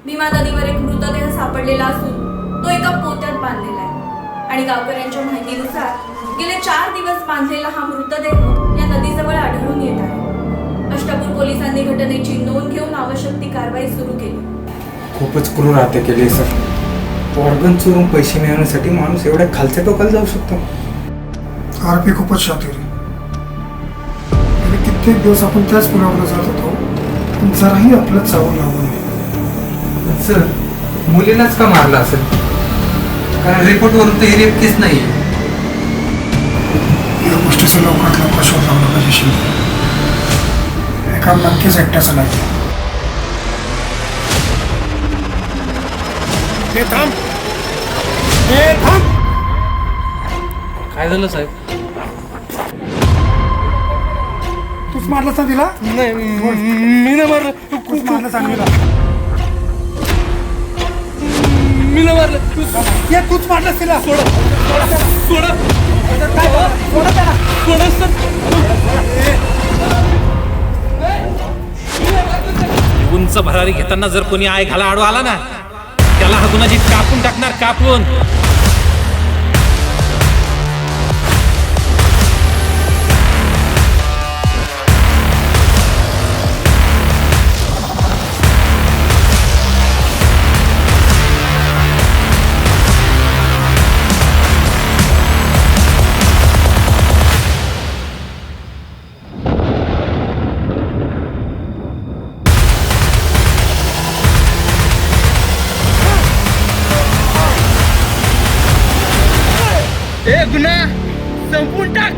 भीमा नदीवर एक मृतदेह सापडलेला असून तो एका पोत्यात बांधलेला आहे आणि गावकऱ्यांच्या माहितीनुसार गेले 4 दिवस बांधलेला हा मृतदेह या नदीजवळ आढळून येत आहे. अष्टापूर पोलिसांनी घटनेची नोंद घेऊन आवश्यक ती कारवाई सुरू केली. खूपच क्रूर हत्या केली सर. ऑर्गन चोरून पैसे मिळवण्यासाठी माणूस एवढ्या खालच्या टोकाला जाऊ शकतो. आरोपी खूपच शातीर आहे. गेले कित्येक दिवस आपण त्याच पुलावर जात होतो, पण जराही आपलं चावून लागू नये. सर, मुलीलाच का मारला असेल? कारण रिपोर्टवरून तर ही रेप केस नाही. या गोष्टीचा लवकरात लवकर शोध लावला पाहिजे. शिंदे हे काम नक्कीच एकट्याचं नाही. हे थांब, हे थांब. काय झालं साहेब? तूच मारलास ना तिला? नाही, मी नाही मारलं. तूच मारलं सांगितलं. मी नाही मारलं. या तूच मारलास तिला. सोडा सोडा सोडा सर. उंच भरारी घेताना जर कोणी आय घाला आडवा आला ना, त्याला हातून कापून टाकणार, कापून. गुन्हा संपून टाक.